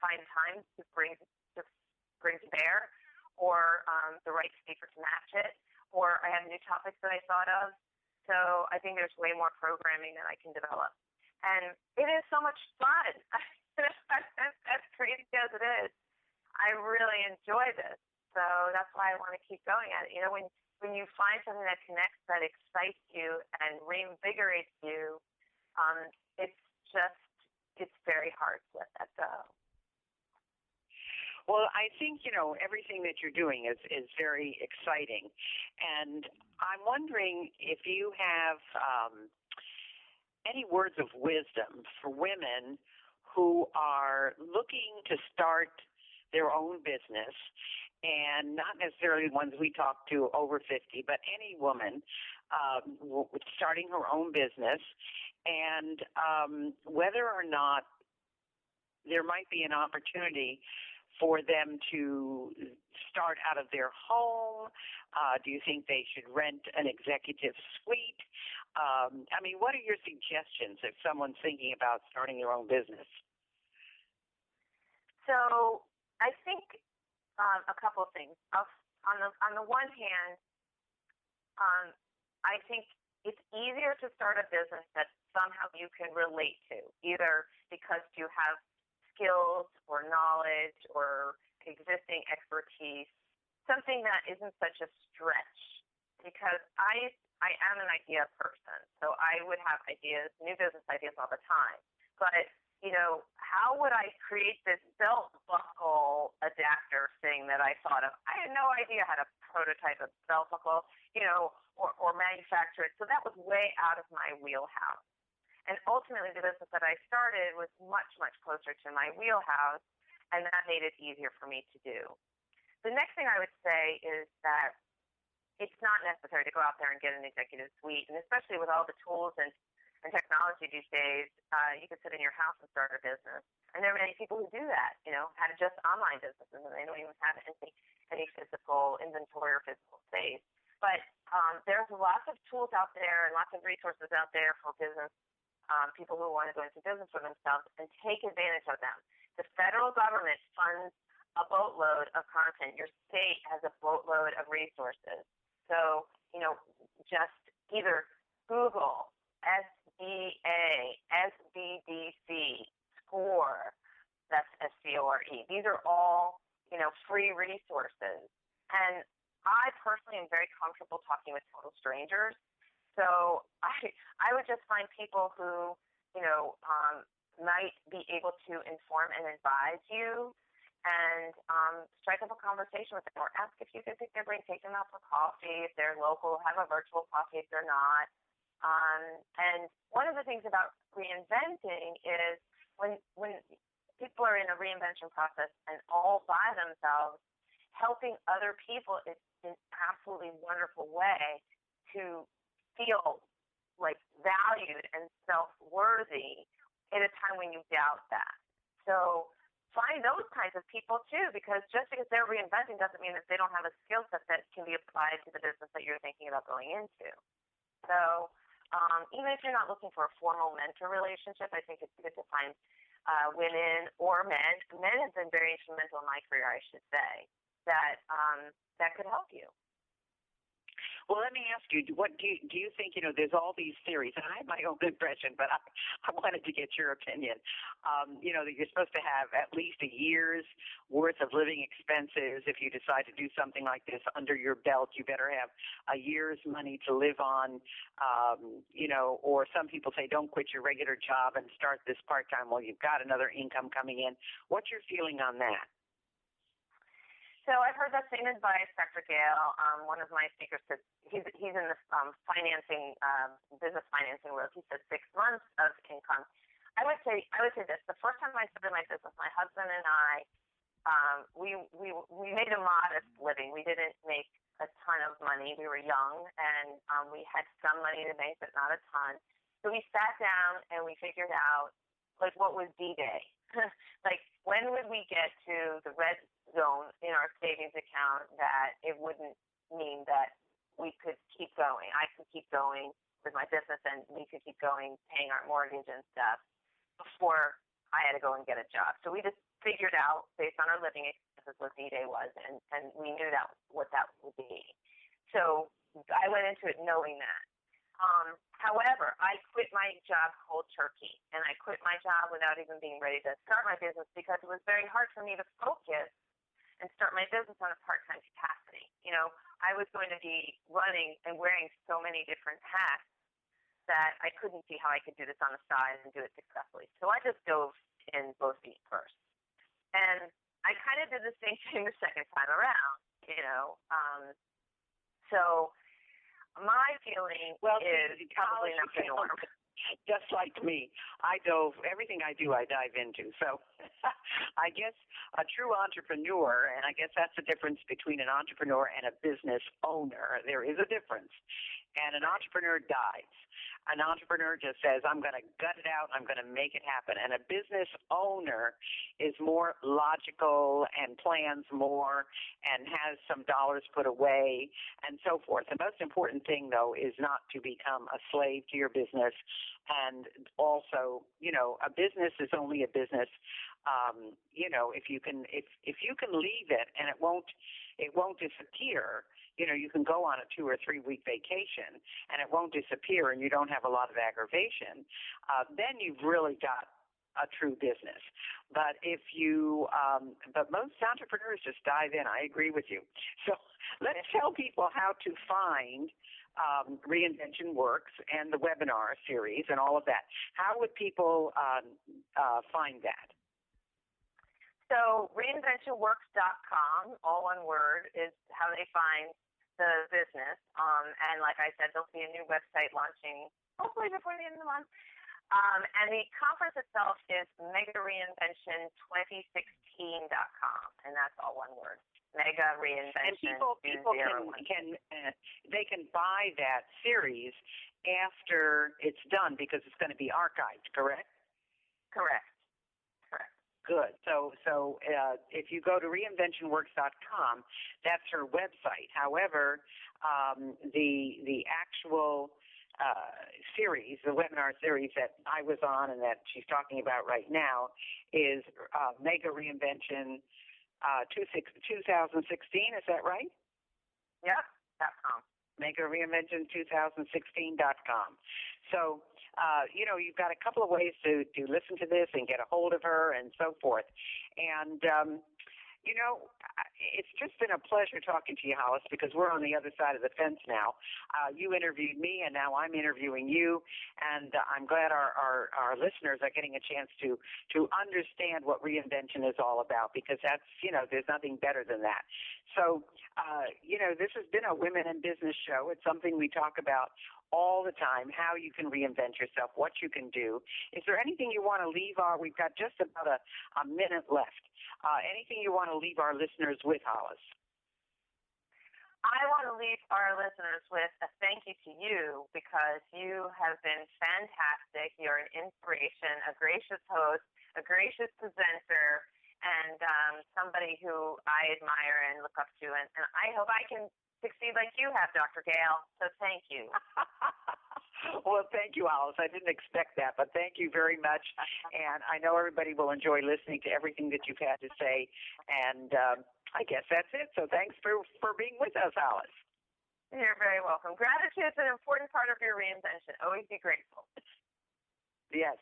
find time to bring to bear, or the right speaker to match it, or I have new topics that I thought of. So I think there's way more programming that I can develop. And it is so much fun. As crazy as it is, I really enjoy this. So that's why I want to keep going at it. You know, when you find something that connects, that excites you and reinvigorates you, it's very hard to let that go. Well, I think, everything that you're doing is very exciting. And I'm wondering if you have any words of wisdom for women who are looking to start their own business, and not necessarily ones we talk to over 50, but any woman starting her own business, and whether or not there might be an opportunity for them to start out of their home. Do you think they should rent an executive suite? What are your suggestions if someone's thinking about starting their own business? So I think a couple of things. On the one hand, I think it's easier to start a business that somehow you can relate to, either because you have skills or knowledge or existing expertise, something that isn't such a stretch. Because I am an idea person, so I would have ideas, new business ideas all the time. But how would I create this belt buckle adapter thing that I thought of? I had no idea how to prototype a belt buckle, or manufacture it. So that was way out of my wheelhouse. And ultimately, the business that I started was much, much closer to my wheelhouse, and that made it easier for me to do. The next thing I would say is that it's not necessary to go out there and get an executive suite, and especially with all the tools and technology these days, you can sit in your house and start a business. And there are many people who do that, have just online businesses, and they don't even have any physical inventory or physical space. But there's lots of tools out there and lots of resources out there for business people who want to go into business for themselves, and take advantage of them. The federal government funds a boatload of content. Your state has a boatload of resources. So, just either Google, SBA, SBDC, SCORE, that's SCORE. These are all, free resources. And I personally am very comfortable talking with total strangers. So I would just find people who, might be able to inform and advise you, and strike up a conversation with them, or ask if you could pick their brain, take them out for coffee if they're local, have a virtual coffee if they're not. And one of the things about reinventing is when people are in a reinvention process and all by themselves, helping other people is an absolutely wonderful way to feel like valued and self-worthy at a time when you doubt that. So find those kinds of people too, because just because they're reinventing doesn't mean that they don't have a skill set that can be applied to the business that you're thinking about going into. So even if you're not looking for a formal mentor relationship, I think it's good to find women or men. Men have been very instrumental in my career, I should say, that could help you. Well, let me ask you, what do you think, there's all these theories, and I have my own impression, but I wanted to get your opinion, that you're supposed to have at least a year's worth of living expenses. If you decide to do something like this under your belt, you better have a year's money to live on, or some people say don't quit your regular job and start this part-time while you've got another income coming in. What's your feeling on that? So I've heard that same advice, Dr. Gale. One of my speakers said he's in the business financing world. He said 6 months of income. I would say this: the first time I started my business, my husband and I, we made a modest living. We didn't make a ton of money. We were young, and we had some money to make, but not a ton. So we sat down and we figured out what was D-Day. When would we get to the red zone in our savings account that it wouldn't mean that we could keep going. I could keep going with my business, and we could keep going paying our mortgage and stuff before I had to go and get a job. So we just figured out based on our living expenses what D-Day was, and we knew that what that would be. So I went into it knowing that. However, I quit my job cold turkey, and I quit my job without even being ready to start my business because it was very hard for me to focus and start my business on a part-time capacity. I was going to be running and wearing so many different hats that I couldn't see how I could do this on the side and do it successfully. So I just dove in both feet first. And I kind of did the same thing the second time around, So my feeling is probably not the norm. Just like me, everything I do, I dive into. So I guess a true entrepreneur, and I guess that's the difference between an entrepreneur and a business owner. There is a difference. And an entrepreneur dives. An entrepreneur just says, I'm going to gut it out, I'm going to make it happen. And a business owner is more logical and plans more and has some dollars put away and so forth. The most important thing, though, is not to become a slave to your business. And also, a business is only a business, if you can leave it and it won't disappear. You can go on a 2 or 3 week vacation and it won't disappear and you don't have a lot of aggravation. Then you've really got a true business. But but most entrepreneurs just dive in. I agree with you. So let's tell people how to find Reinvention Works and the webinar series and all of that. How would people find that? So reinventionworks.com, all one word, is how they find the business. And like I said, there'll be a new website launching hopefully before the end of the month. And the conference itself is megareinvention2016.com, and that's all one word. Mega Reinvention. And people can buy that series after it's done because it's going to be archived, correct? Correct. Good. So if you go to reinventionworks.com, that's her website. However, the actual series, the webinar series that I was on and that she's talking about right now is Mega Reinvention 2016. Is that right? Yep. .com. MegaReinvention2016.com. So, you've got a couple of ways to listen to this and get a hold of her and so forth. And, it's just been a pleasure talking to you, Hollis, because we're on the other side of the fence now. You interviewed me, and now I'm interviewing you, and I'm glad our listeners are getting a chance to understand what reinvention is all about, because that's, there's nothing better than that. So, this has been a Women in Business show. It's something we talk about all the time, how you can reinvent yourself, what you can do. Is there anything you want to leave we've got just about a minute left. Anything you want to leave our listeners with, Hollis? I want to leave our listeners with a thank you to you, because you have been fantastic. You're an inspiration, a gracious host, a gracious presenter, and somebody who I admire and look up to. And I hope I can succeed like you have, Dr. Gale. So thank you. Well, thank you, Alice. I didn't expect that, but thank you very much. And I know everybody will enjoy listening to everything that you've had to say. And I guess that's it. So thanks for being with us, Alice. You're very welcome. Gratitude is an important part of your reinvention. Always be grateful. Yes.